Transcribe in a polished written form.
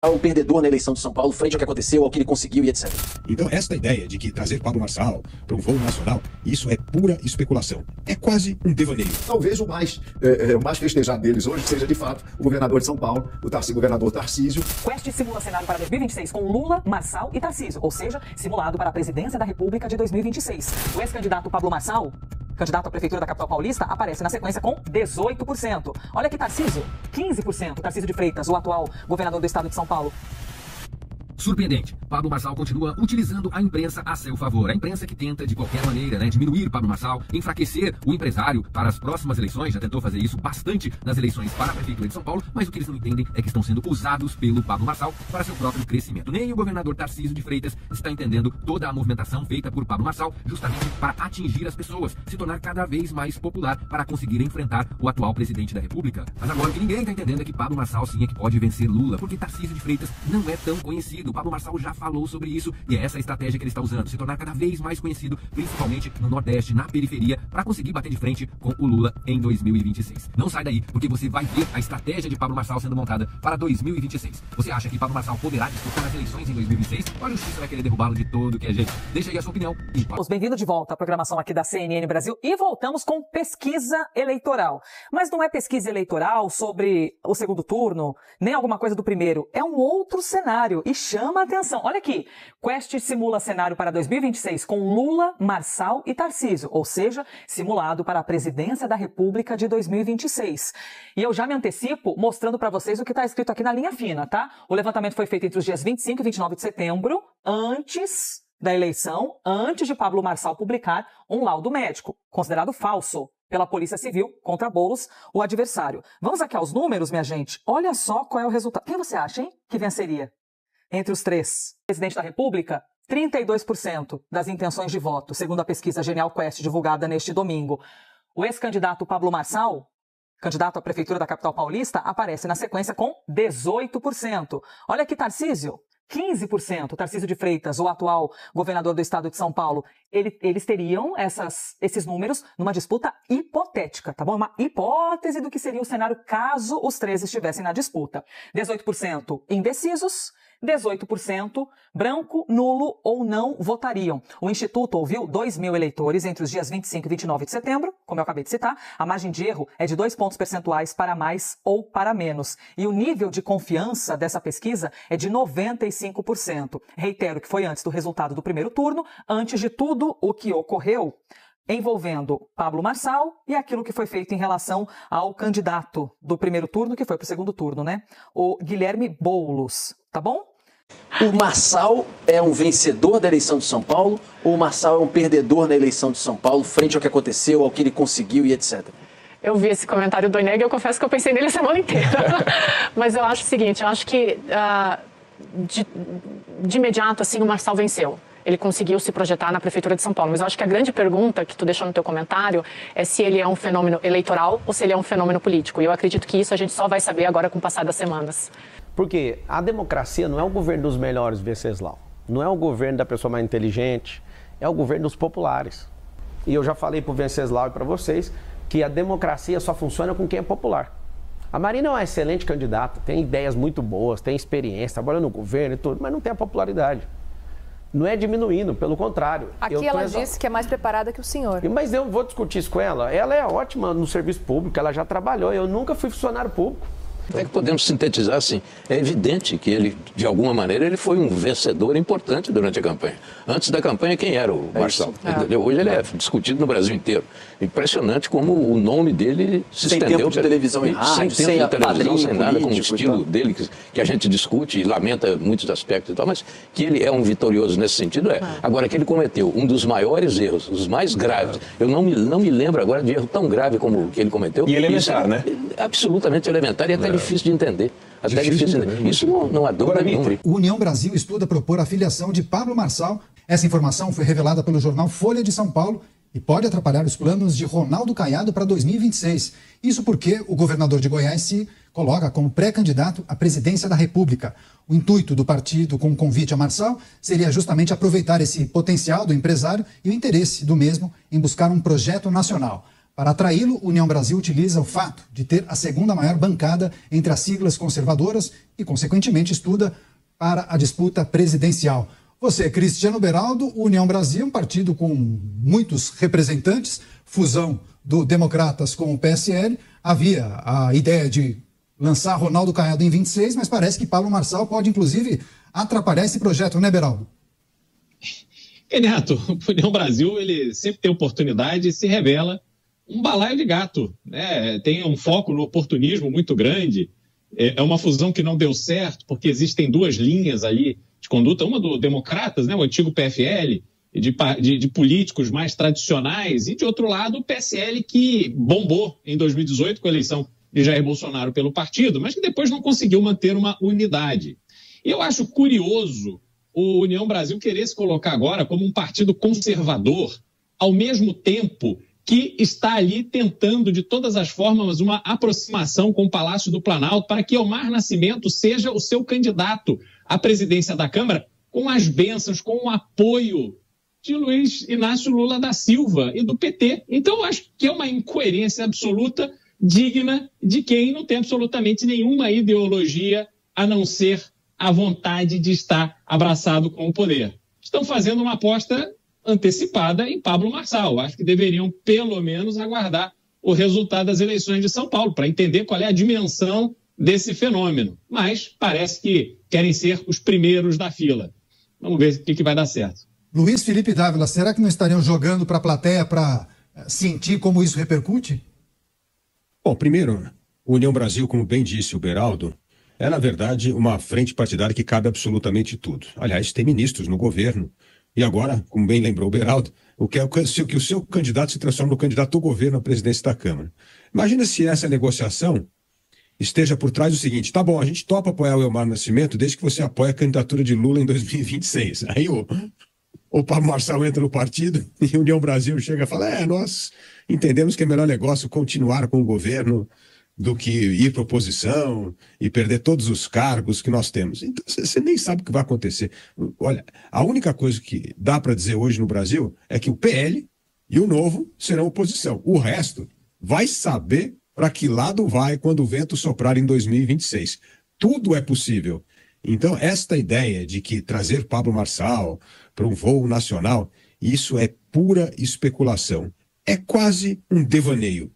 um perdedor na eleição de São Paulo, frente ao que aconteceu, ao que ele conseguiu e etc. Então, esta ideia de que trazer Pablo Marçal para um voo nacional, isso é pura especulação. É quase um devaneio. Talvez o mais festejado deles hoje seja, de fato, o governador de São Paulo, o governador Tarcísio. Quest simula cenário para 2026 com Lula, Marçal e Tarcísio, ou seja, simulado para a presidência da República de 2026. O ex-candidato Pablo Marçal, candidato à prefeitura da capital paulista, aparece na sequência com 18%. Olha aqui Tarcísio, 15%. Tarcísio de Freitas, o atual governador do estado de São Paulo. Surpreendente. Pablo Marçal continua utilizando a imprensa a seu favor. A imprensa que tenta, de qualquer maneira, diminuir Pablo Marçal, enfraquecer o empresário para as próximas eleições. Já tentou fazer isso bastante nas eleições para a Prefeitura de São Paulo, mas o que eles não entendem é que estão sendo usados pelo Pablo Marçal para seu próprio crescimento. Nem o governador Tarcísio de Freitas está entendendo toda a movimentação feita por Pablo Marçal, justamente para atingir as pessoas, se tornar cada vez mais popular para conseguir enfrentar o atual presidente da República. Mas agora o que ninguém está entendendo é que Pablo Marçal sim é que pode vencer Lula, porque Tarcísio de Freitas não é tão conhecido. O Pablo Marçal já falou sobre isso e é essa a estratégia que ele está usando, se tornar cada vez mais conhecido, principalmente no Nordeste, na periferia, para conseguir bater de frente com o Lula em 2026. Não sai daí, porque você vai ver a estratégia de Pablo Marçal sendo montada para 2026. Você acha que Pablo Marçal poderá disputar as eleições em 2026? Ou a justiça vai querer derrubá-lo de todo que é jeito? Deixa aí a sua opinião. Bem-vindo de volta à programação aqui da CNN Brasil e voltamos com pesquisa eleitoral. Mas não é pesquisa eleitoral sobre o segundo turno, nem alguma coisa do primeiro. É um outro cenário e chama a atenção. Olha aqui, Quest simula cenário para 2026 com Lula, Marçal e Tarcísio, ou seja, simulado para a presidência da República de 2026. E eu já me antecipo mostrando para vocês o que está escrito aqui na linha fina, tá? O levantamento foi feito entre os dias 25 e 29 de setembro, antes da eleição, antes de Pablo Marçal publicar um laudo médico, considerado falso pela Polícia Civil contra Boulos, o adversário. Vamos aqui aos números, minha gente. Olha só qual é o resultado. Quem você acha, hein, que venceria? Entre os três. Presidente da República, 32% das intenções de voto, segundo a pesquisa Genial Quest divulgada neste domingo. O ex-candidato Pablo Marçal, candidato à prefeitura da capital paulista, aparece na sequência com 18%. Olha aqui, Tarcísio, 15%. Tarcísio de Freitas, o atual governador do estado de São Paulo, eles teriam esses números numa disputa hipotética, tá bom? Uma hipótese do que seria o cenário caso os três estivessem na disputa. 18% indecisos, 18% branco, nulo ou não votariam. O Instituto ouviu 2.000 eleitores entre os dias 25 e 29 de setembro, como eu acabei de citar. A margem de erro é de 2 pontos percentuais para mais ou para menos. E o nível de confiança dessa pesquisa é de 95%. Reitero que foi antes do resultado do primeiro turno, antes de tudo o que ocorreu envolvendo Pablo Marçal e aquilo que foi feito em relação ao candidato do primeiro turno, que foi para o segundo turno, né? O Guilherme Boulos, tá bom? O Marçal é um vencedor da eleição de São Paulo ou o Marçal é um perdedor na eleição de São Paulo, frente ao que aconteceu, ao que ele conseguiu e etc? Eu vi esse comentário do Ineg e eu confesso que eu pensei nele a semana inteira. Mas eu acho o seguinte, eu acho que de imediato, assim, o Marçal venceu. Ele conseguiu se projetar na Prefeitura de São Paulo. Mas eu acho que a grande pergunta que tu deixou no teu comentário é se ele é um fenômeno eleitoral ou se ele é um fenômeno político. E eu acredito que isso a gente só vai saber agora com o passar das semanas. Porque a democracia não é o governo dos melhores, Venceslau. Não é o governo da pessoa mais inteligente, é o governo dos populares. E eu já falei para o Venceslau e para vocês que a democracia só funciona com quem é popular. A Marina é uma excelente candidata, tem ideias muito boas, tem experiência, trabalha no governo e tudo, mas não tem a popularidade. Não é diminuindo, pelo contrário. Aqui ela disse que é mais preparada que o senhor. Mas eu vou discutir isso com ela. Ela é ótima no serviço público, ela já trabalhou. Eu nunca fui funcionário público. É que podemos sintetizar assim, é evidente que ele, de alguma maneira, ele foi um vencedor importante durante a campanha. Antes da campanha, quem era o Marçal? Hoje ele é discutido no Brasil inteiro. Impressionante como o nome dele se estendeu. Sem tempo de televisão e rádio, sem tempo de televisão, sem nada, com o estilo dele que a gente discute e lamenta muitos aspectos e tal, mas que ele é um vitorioso nesse sentido, é. Agora, que ele cometeu um dos maiores erros, os mais graves, eu não me lembro agora de erro tão grave como o que ele cometeu. E elementar, né? Absolutamente elementar e até difícil de entender. Até difícil de entender. Isso não há dúvida nenhuma. O União Brasil estuda propor a filiação de Pablo Marçal. Essa informação foi revelada pelo jornal Folha de São Paulo e pode atrapalhar os planos de Ronaldo Caiado para 2026. Isso porque o governador de Goiás se coloca como pré-candidato à presidência da República. O intuito do partido com o convite a Marçal seria justamente aproveitar esse potencial do empresário e o interesse do mesmo em buscar um projeto nacional. Para atraí-lo, União Brasil utiliza o fato de ter a segunda maior bancada entre as siglas conservadoras e, consequentemente, estuda para a disputa presidencial. Você, Cristiano Beraldo, União Brasil, um partido com muitos representantes, fusão do Democratas com o PSL. Havia a ideia de lançar Ronaldo Caiado em 26, mas parece que Pablo Marçal pode, inclusive, atrapalhar esse projeto, né, Beraldo? Neto, o União Brasil, ele sempre tem oportunidade e se revela um balaio de gato, né? Tem um foco no oportunismo muito grande. É uma fusão que não deu certo, porque existem duas linhas ali de conduta, uma do Democratas, né, o antigo PFL, de políticos mais tradicionais, e de outro lado o PSL, que bombou em 2018 com a eleição de Jair Bolsonaro pelo partido, mas que depois não conseguiu manter uma unidade. E eu acho curioso o União Brasil querer se colocar agora como um partido conservador, ao mesmo tempo que está ali tentando de todas as formas uma aproximação com o Palácio do Planalto para que Omar Nascimento seja o seu candidato à presidência da Câmara, com as bênçãos, com o apoio de Luiz Inácio Lula da Silva e do PT. Então, eu acho que é uma incoerência absoluta, digna de quem não tem absolutamente nenhuma ideologia a não ser a vontade de estar abraçado com o poder. Estão fazendo uma aposta antecipada em Pablo Marçal. Acho que deveriam, pelo menos, aguardar o resultado das eleições de São Paulo para entender qual é a dimensão desse fenômeno. Mas parece que querem ser os primeiros da fila. Vamos ver o que vai dar certo. Luiz Felipe Dávila, será que não estariam jogando para a plateia para sentir como isso repercute? Bom, primeiro, o União Brasil, como bem disse o Beraldo, é, na verdade, uma frente partidária que cabe absolutamente tudo. Aliás, tem ministros no governo. E agora, como bem lembrou o Beraldo, que o seu candidato se transforme no candidato do governo à presidência da Câmara. Imagina se essa negociação esteja por trás do seguinte: tá bom, a gente topa apoiar o Omar Nascimento desde que você apoie a candidatura de Lula em 2026. Aí o Pablo Marçal entra no partido e a União Brasil chega e fala: nós entendemos que é melhor negócio continuar com o governo do que ir para a oposição e perder todos os cargos que nós temos. Então, você nem sabe o que vai acontecer. Olha, a única coisa que dá para dizer hoje no Brasil é que o PL e o Novo serão oposição. O resto vai saber para que lado vai quando o vento soprar em 2026. Tudo é possível. Então, esta ideia de que trazer Pablo Marçal para um voo nacional, isso é pura especulação. É quase um devaneio.